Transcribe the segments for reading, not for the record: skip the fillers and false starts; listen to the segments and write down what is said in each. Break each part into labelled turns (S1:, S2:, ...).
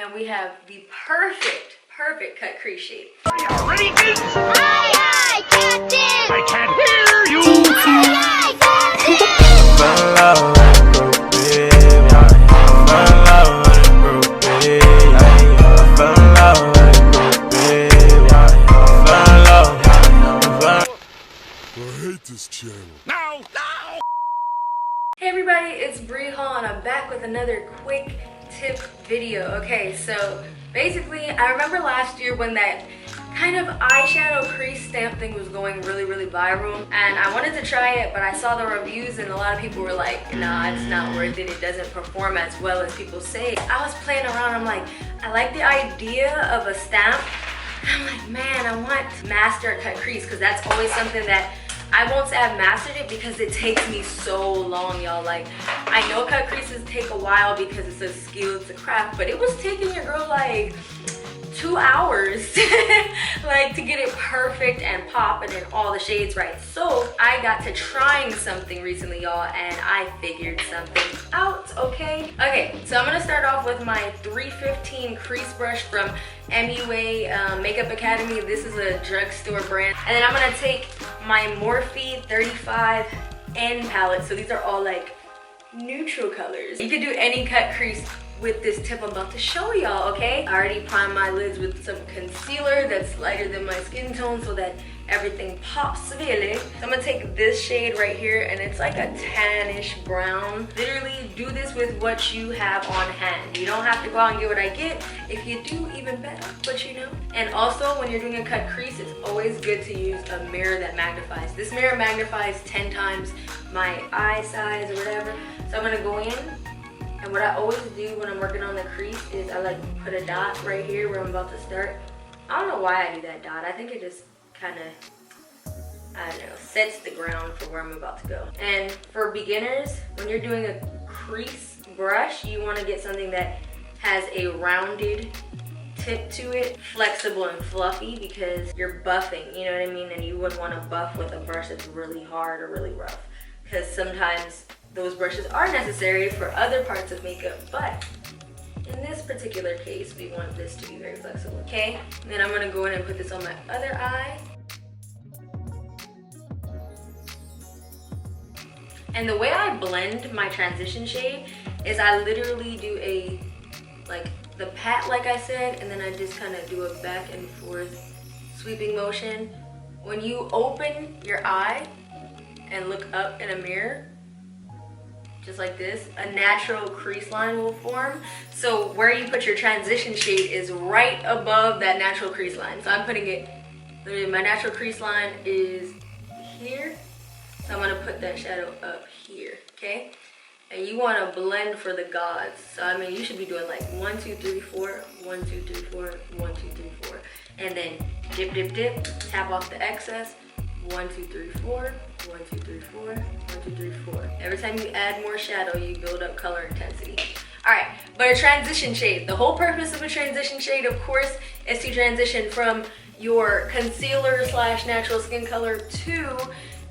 S1: and we have the perfect cut crease shape.
S2: Are you ready, kids?
S3: Aye, aye, Captain!
S2: I can't hear you!
S3: Aye, Captain!
S4: I hate this channel.
S2: No!
S1: Hey everybody, it's Bri Hall and I'm back with another quick tip video. Okay, so basically I remember last year when that kind of eyeshadow crease stamp thing was going really viral, and I wanted to try it, but I saw the reviews and a lot of people were like, nah, it's not worth it, it doesn't perform as well as people say. I was playing around, I'm like, I like the idea of a stamp. I'm like, man, I want to master a cut crease, because that's always something that I won't say I've mastered it because it takes me so long, y'all. Like, I know cut creases take a while because it's a skill, it's a craft, but it was taking your girl like 2 hours like to get it perfect and pop and in all the shades right. So I got to trying something recently, y'all, and I figured something out. Okay, so I'm gonna start off with my 315 crease brush from MUA Makeup Academy. This is a drugstore brand. And then I'm gonna take my Morphe 35 N palette. So these are all like neutral colors. You can do any cut crease with this tip I'm about to show y'all, okay? I already primed my lids with some concealer that's lighter than my skin tone so that everything pops really. So I'm gonna take this shade right here, and it's like a tannish brown. Literally do this with what you have on hand. You don't have to go out and get what I get. If you do, even better, but you know. And also when you're doing a cut crease, it's always good to use a mirror that magnifies. This mirror magnifies 10 times my eye size or whatever. So I'm gonna go in, and what I always do when I'm working on the crease is I like put a dot right here where I'm about to start. I don't know why I do that dot. I think it just kind of, I don't know, sets the ground for where I'm about to go. And for beginners, when you're doing a crease brush, you want to get something that has a rounded tip to it, flexible and fluffy, because you're buffing, you know what I mean? And you wouldn't want to buff with a brush that's really hard or really rough, because sometimes those brushes are necessary for other parts of makeup, but in this particular case, we want this to be very flexible, okay? And then I'm gonna go in and put this on my other eye. And the way I blend my transition shade is I literally do a, like the pat like I said, and then I just kind of do a back and forth sweeping motion. When you open your eye and look up in a mirror, just like this, a natural crease line will form. So where you put your transition shade is right above that natural crease line. So I'm putting it, literally my natural crease line is here. So I'm gonna put that shadow up here, okay? And you wanna blend for the gods. So I mean, you should be doing like 1, 2, 3, 4, 1, 2, 3, 4, 1, 2, 3, 4. And then dip, dip, dip, tap off the excess. 1, 2, 3, 4, 1, 2, 3, 4, 1, 2, 3, 4. Every time you add more shadow, you build up color intensity. All right, but a transition shade. The whole purpose of a transition shade, of course, is to transition from your concealer slash natural skin color to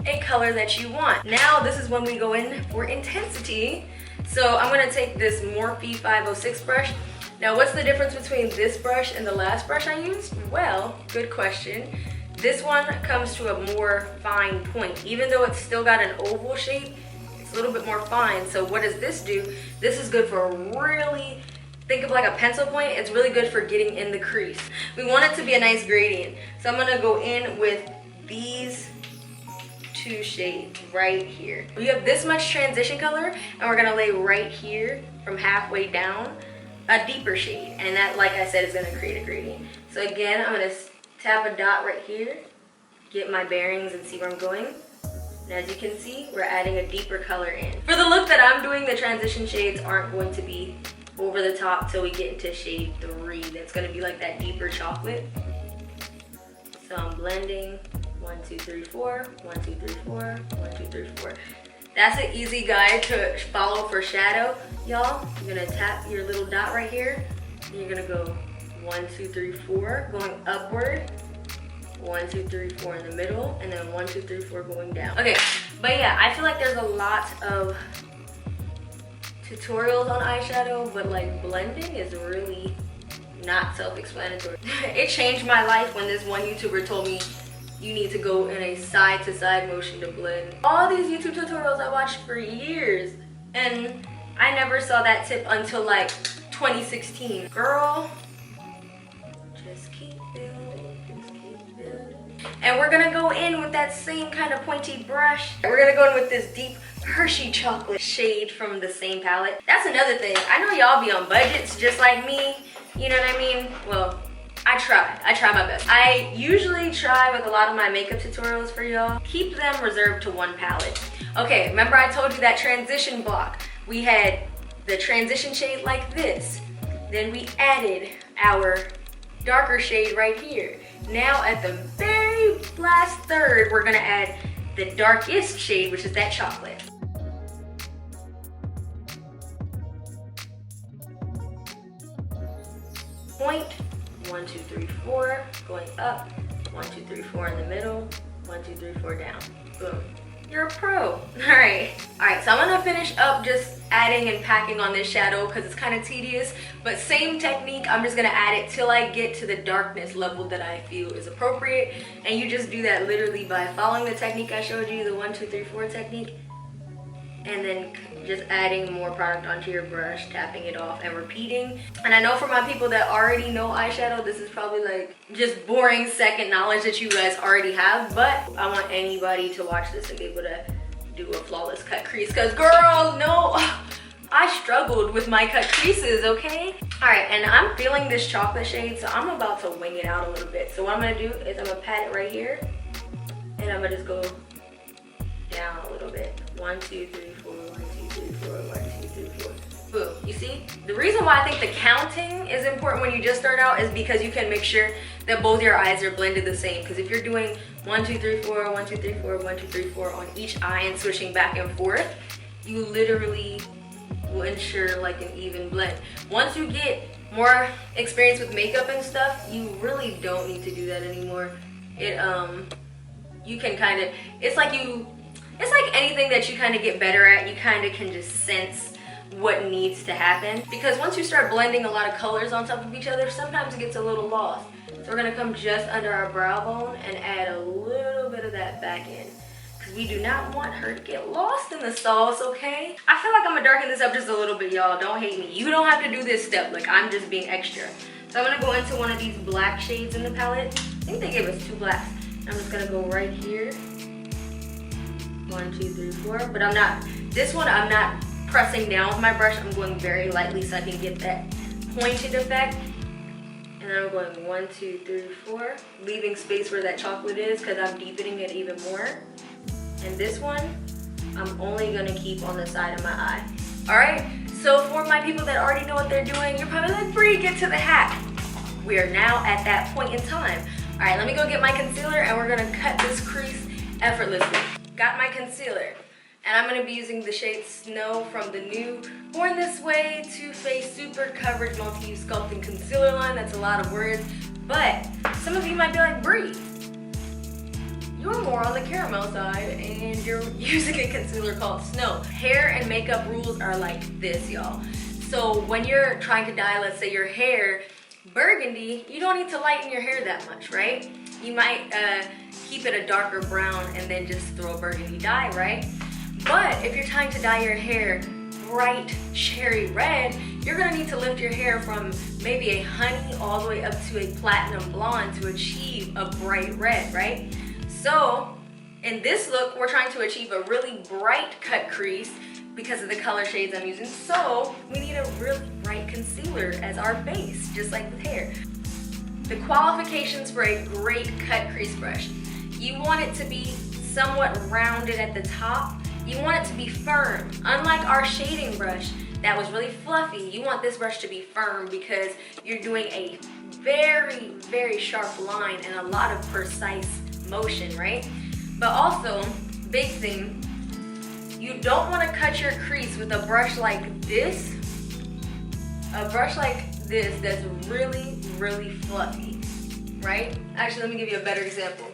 S1: a color that you want. Now, this is when we go in for intensity. So I'm gonna take this Morphe 506 brush. Now, what's the difference between this brush and the last brush I used? Well, good question. This one comes to a more fine point. Even though it's still got an oval shape, it's a little bit more fine. So what does this do? This is good for really, think of like a pencil point. It's really good for getting in the crease. We want it to be a nice gradient. So I'm gonna go in with these 2 shades right here. We have this much transition color, and we're gonna lay right here from halfway down a deeper shade. And that, like I said, is gonna create a gradient. So again, I'm gonna tap a dot right here, get my bearings and see where I'm going. And as you can see, we're adding a deeper color in. For the look that I'm doing, the transition shades aren't going to be over the top till we get into shade 3. That's gonna be like that deeper chocolate. So I'm blending 1, 2, 3, 4, 1, 2, 3, 4, 1, 2, 3, 4. That's an easy guide to follow for shadow, y'all. You're gonna tap your little dot right here, and you're gonna go 1, 2, 3, 4, going upward. 1, 2, 3, 4 in the middle, and then 1, 2, 3, 4 going down. Okay, but yeah, I feel like there's a lot of tutorials on eyeshadow, but like blending is really not self-explanatory. It changed my life when this one YouTuber told me you need to go in a side-to-side motion to blend. All these YouTube tutorials I watched for years, and I never saw that tip until like 2016. Girl, just keep building, just keep building. And we're gonna go in with that same kind of pointy brush. We're gonna go in with this deep Hershey chocolate shade from the same palette. That's another thing. I know y'all be on budgets just like me. You know what I mean? Well, I try my best. I usually try with a lot of my makeup tutorials for y'all. Keep them reserved to one palette. Okay, remember I told you that transition block? We had the transition shade like this. Then we added our darker shade right here. Now at the very last third, we're gonna add the darkest shade, which is that chocolate. Point, 1, 2, 3, 4, going up, 1, 2, 3, 4 in the middle, 1, 2, 3, 4 down. Boom. You're a pro. All right, so I'm gonna finish up just adding and packing on this shadow because it's kind of tedious, but same technique. I'm just gonna add it till I get to the darkness level that I feel is appropriate, and you just do that literally by following the technique I showed you, the 1, 2, 3, 4 technique, and then just adding more product onto your brush, tapping it off and repeating. And I know for my people that already know eyeshadow, this is probably like just boring second knowledge that you guys already have, but I want anybody to watch this and be able to do a flawless cut crease, because girl, no, I struggled with my cut creases, okay? All right, and I'm feeling this chocolate shade, so I'm about to wing it out a little bit. So what I'm gonna do is I'm gonna pat it right here, and I'm gonna just go down a little bit. 1, 2, 3, 4, 1, 2, 3, 4, 1, 2, 3, 4. Boom. You see? The reason why I think the counting is important when you just start out is because you can make sure that both your eyes are blended the same. Because if you're doing 1, 2, 3, 4, 1, 2, 3, 4, 1, 2, 3, 4 on each eye and switching back and forth, you literally will ensure like an even blend. Once you get more experience with makeup and stuff, you really don't need to do that anymore. You can kind of, it's like anything that you kind of get better at, you kind of can just sense what needs to happen. Because once you start blending a lot of colors on top of each other, sometimes it gets a little lost. So we're gonna come just under our brow bone and add a little bit of that back in, because we do not want her to get lost in the sauce, okay? I feel like I'm gonna darken this up just a little bit, y'all. Don't hate me. You don't have to do this step, like I'm just being extra. So I'm gonna go into one of these black shades in the palette. I think they gave us 2 blacks. I'm just gonna go right here. 1, 2, 3, 4. But I'm not, this one I'm not pressing down with my brush. I'm going very lightly so I can get that pointed effect. And then I'm going 1, 2, 3, 4, leaving space where that chocolate is because I'm deepening it even more. And this one, I'm only gonna keep on the side of my eye. All right, so for my people that already know what they're doing, you're probably like, Bri, get to the hack. We are now at that point in time. All right, let me go get my concealer and we're gonna cut this crease effortlessly. Got my concealer, and I'm gonna be using the shade Snow from the new Born This Way Too Faced Super Coverage Multi-Use Sculpting Concealer line. That's a lot of words, but some of you might be like, Bri, you're more on the caramel side and you're using a concealer called Snow. Hair and makeup rules are like this, y'all. So when you're trying to dye, let's say your hair burgundy, you don't need to lighten your hair that much, right? You might keep it a darker brown and then just throw a burgundy dye, right? But if you're trying to dye your hair bright cherry red, you're gonna need to lift your hair from maybe a honey all the way up to a platinum blonde to achieve a bright red, right? So in this look, we're trying to achieve a really bright cut crease because of the color shades I'm using. So we need a really bright concealer as our base, just like with hair. The qualifications for a great cut crease brush. You want it to be somewhat rounded at the top. You want it to be firm. Unlike our shading brush that was really fluffy, you want this brush to be firm because you're doing a very, very sharp line and a lot of precise motion, right? But also, big thing, you don't want to cut your crease with a brush like this. A brush like this that's really, really fluffy, right? Actually, let me give you a better example.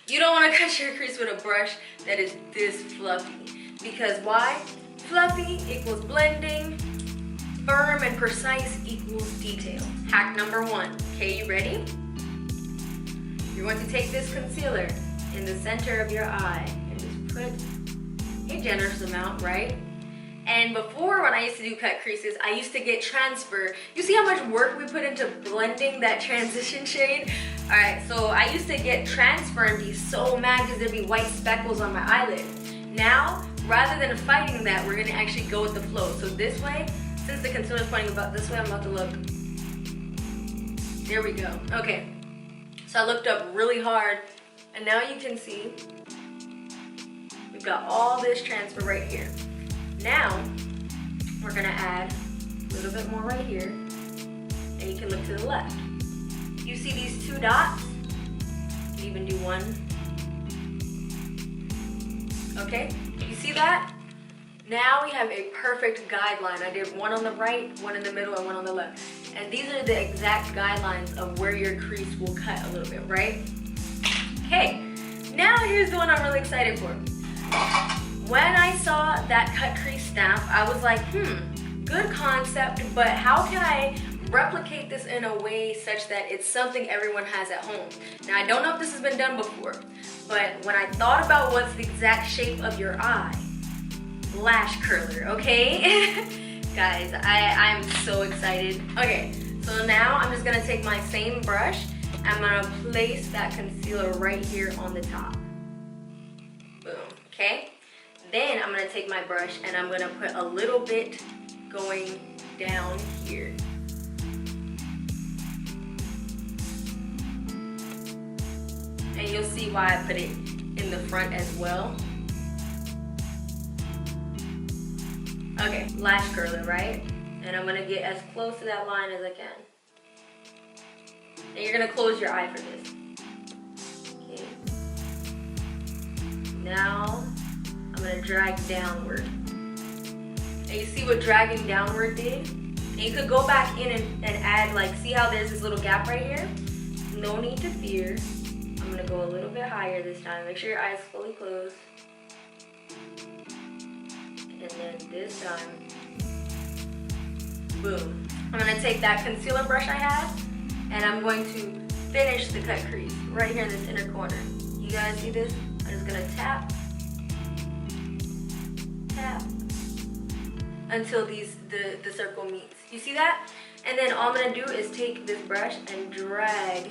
S1: You don't want to cut your crease with a brush that is this fluffy. Because why? Fluffy equals blending, firm and precise equals detail. Hack number 1. Okay, you ready? You're going to take this concealer in the center of your eye and just put a generous amount, right? And before, when I used to do cut creases, I used to get transfer. You see how much work we put into blending that transition shade? All right, so I used to get transfer and be so mad because there'd be white speckles on my eyelid. Now, rather than fighting that, we're gonna actually go with the flow. So this way, since the concealer is pointing about this way, I'm about to look. There we go. Okay, so I looked up really hard, and now you can see we've got all this transfer right here. Now, we're gonna add a little bit more right here, and you can look to the left. You see these 2 dots? You can even do 1. Okay, you see that? Now we have a perfect guideline. I did 1 on the right, 1 in the middle, and 1 on the left. And these are the exact guidelines of where your crease will cut a little bit, right? Okay, now here's the one I'm really excited for. When I saw that cut crease stamp, I was like, good concept, but how can I replicate this in a way such that it's something everyone has at home? Now, I don't know if this has been done before, but when I thought about what's the exact shape of your eye, lash curler, okay? Guys, I'm so excited. Okay, so now I'm just gonna take my same brush. I'm gonna place that concealer right here on the top. Boom, okay? Then I'm gonna take my brush and I'm gonna put a little bit going down here. And you'll see why I put it in the front as well. Okay, lash curler, right? And I'm gonna get as close to that line as I can. And you're gonna close your eye for this. Okay. Now, I'm gonna drag downward. And you see what dragging downward did? And you could go back in and add, like, see how there's this little gap right here? No need to fear. I'm gonna go a little bit higher this time. Make sure your eyes fully closed. And then this time, boom. I'm gonna take that concealer brush I had, and I'm going to finish the cut crease right here in this inner corner. You guys see this? I'm just gonna tap, tap, until the circle meets. You see that? And then all I'm gonna do is take this brush and drag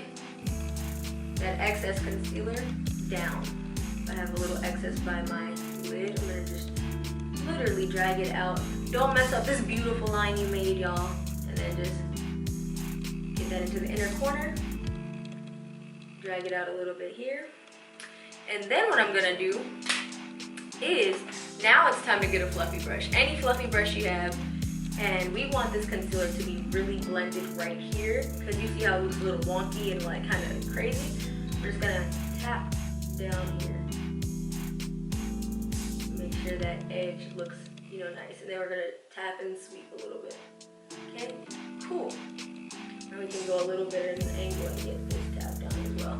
S1: that excess concealer down. If I have a little excess by my lid, I'm gonna just literally drag it out. Don't mess up this beautiful line you made, y'all. And then just get that into the inner corner. Drag it out a little bit here. And then what I'm gonna do is, now it's time to get a fluffy brush. Any fluffy brush you have. And we want this concealer to be really blended right here, because you see how it looks a little wonky and like kind of crazy. We're just gonna tap down here. Make sure that edge looks, you know, nice. And then we're gonna tap and sweep a little bit. Okay, cool. And we can go a little bit at an angle and get this tap down as well.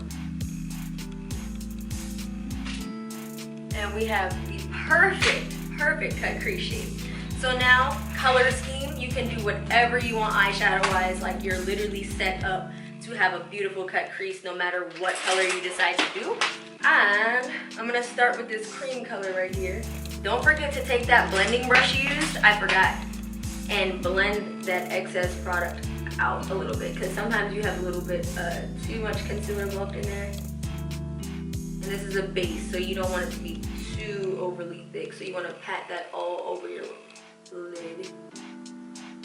S1: And we have the perfect cut crease shape. So now, color scheme, you can do whatever you want eyeshadow-wise, like you're literally set up to have a beautiful cut crease no matter what color you decide to do. And I'm gonna start with this cream color right here. Don't forget to take that blending brush you used, I forgot, and blend that excess product out a little bit, because sometimes you have a little bit too much concealer left in there. And this is a base, so you don't want it to be too overly thick, so you want to pat that all over your lid.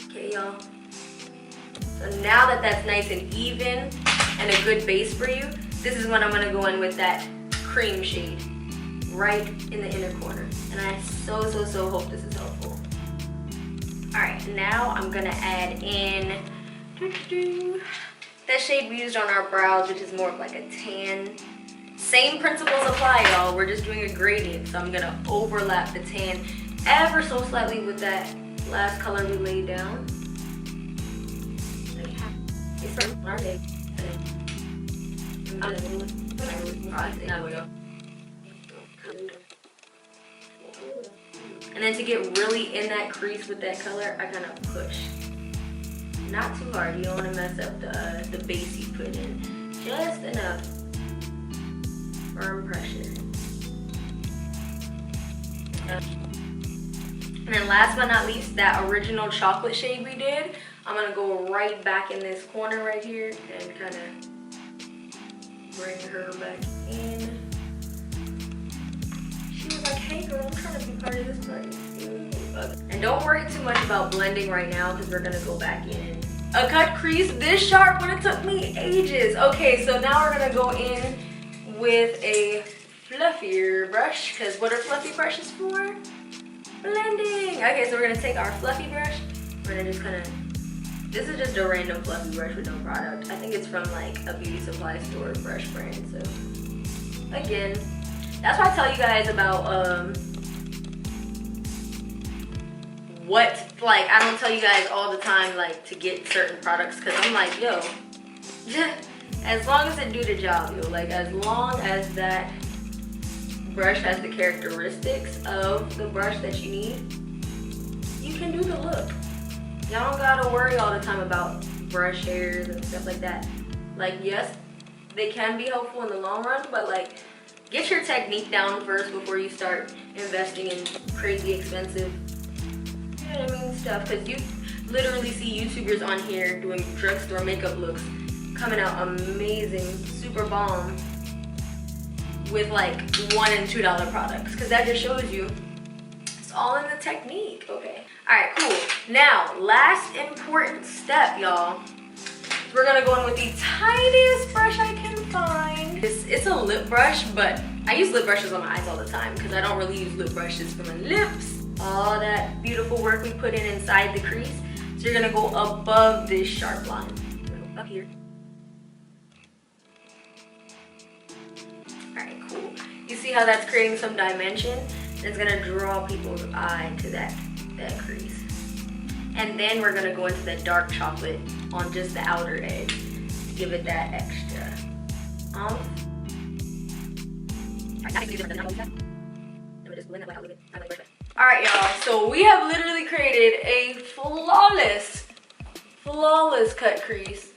S1: Okay, y'all? So now that that's nice and even and a good base for you, this is when I'm going to go in with that cream shade right in the inner corner. And I so hope this is helpful. Alright, now I'm going to add in that shade we used on our brows, which is more of like a tan. Same principles apply, y'all. We're just doing a gradient. So I'm going to overlap the tan ever so slightly with that last color we laid down. And then to get really in that crease with that color, I kind of push. Not too hard. You don't want to mess up the base you put in. Just enough. Firm pressure. And then last but not least, that original chocolate shade we did, I'm gonna go right back in this corner right here and kind of bring her back in. She was like, hey girl, I'm trying to be part of this party. And don't worry too much about blending right now because we're gonna go back in. A cut crease this sharp when it took me ages. Okay, so now we're gonna go in with a fluffier brush, because what are fluffy brushes for? Blending. Okay, so we're gonna take our fluffy brush. We're gonna just kind of, this is just a random fluffy brush with no product. I think it's from like a beauty supply store brush brand. So again, that's why I tell you guys about what, like, I don't tell you guys all the time like to get certain products, because I'm like, yo, as long as it do the job, yo, like as long as that brush has the characteristics of the brush that you need, you can do the look. Y'all don't gotta worry all the time about brush hairs and stuff like that. Like, yes, they can be helpful in the long run, but like, get your technique down first before you start investing in crazy expensive, you know what I mean, stuff. Because you literally see YouTubers on here doing drugstore makeup looks coming out amazing, super bomb, with like $1 and $2 products, because that just shows you it's all in the technique. Okay, all right, cool. Now last important step, y'all, we're gonna go in with the tiniest brush I can find. It's a lip brush, but I use lip brushes on my eyes all the time because I don't really use lip brushes for my lips. All that beautiful work we put in inside the crease, so you're gonna go above this sharp line. Up here. Cool. You see how that's creating some dimension? It's gonna draw people's eye to that crease. And then we're gonna go into the dark chocolate on just the outer edge to give it that extra oomph. Alright, y'all, so we have literally created a flawless cut crease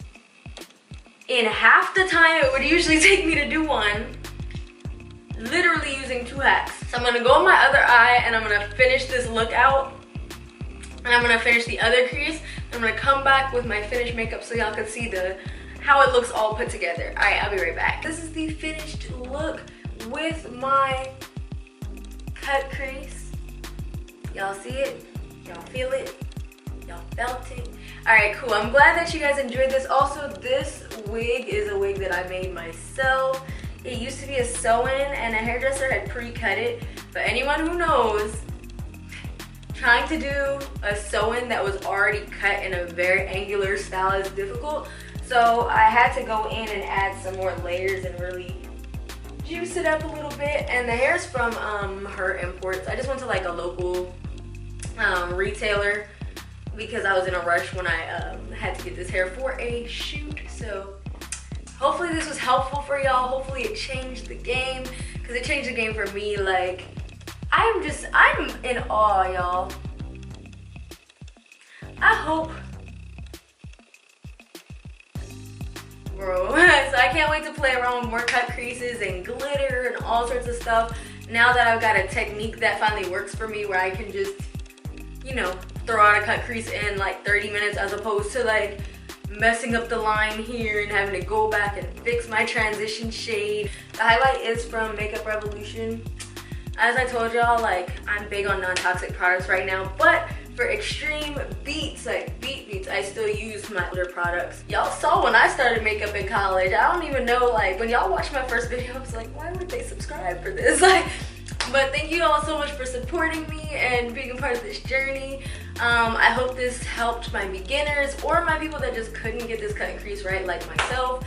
S1: in half the time it would usually take me to do one. Literally using 2 hacks. So I'm gonna go on my other eye and I'm gonna finish this look out. And I'm gonna finish the other crease. I'm gonna come back with my finished makeup so y'all can see how it looks all put together. All right, I'll be right back. This is the finished look with my cut crease. Y'all see it? Y'all feel it? Y'all felt it? All right, cool. I'm glad that you guys enjoyed this. Also, this wig is a wig that I made myself. It used to be a sew-in and a hairdresser had pre-cut it, but anyone who knows, trying to do a sew-in that was already cut in a very angular style is difficult. So I had to go in and add some more layers and really juice it up a little bit. And the hair's from her imports. I just went to like a local retailer because I was in a rush when I had to get this hair for a shoot. So hopefully this was helpful for y'all. Hopefully it changed the game, because it changed the game for me. Like, I'm in awe, y'all. I hope, bro. So I can't wait to play around with more cut creases and glitter and all sorts of stuff. Now that I've got a technique that finally works for me, where I can just, you know, throw out a cut crease in like 30 minutes as opposed to like messing up the line here and having to go back and fix my transition shade. The highlight is from Makeup Revolution. As I told y'all, like, I'm big on non-toxic products right now, but for extreme beats, like beats, I still use my other products. Y'all saw when I started makeup in college. I don't even know, like, when y'all watched my first video, I was like, why would they subscribe for this? Like, but thank you all so much for supporting me and being a part of this journey. I hope this helped my beginners or my people that just couldn't get this cut and crease right, like myself.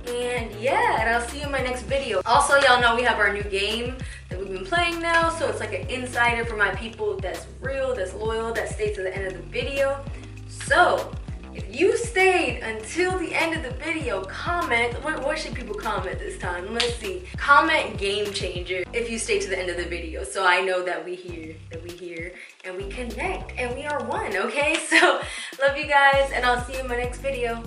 S1: And yeah, and I'll see you in my next video. Also, y'all know we have our new game that we've been playing now, so it's like an insider for my people that's real, that's loyal, that stays to the end of the video. So if you stayed until the end end of the video, comment. What should people comment this time? Let's see. Comment game changer if you stay to the end of the video, so I know that we here, and we connect, and we are one, okay? So, love you guys, and I'll see you in my next video.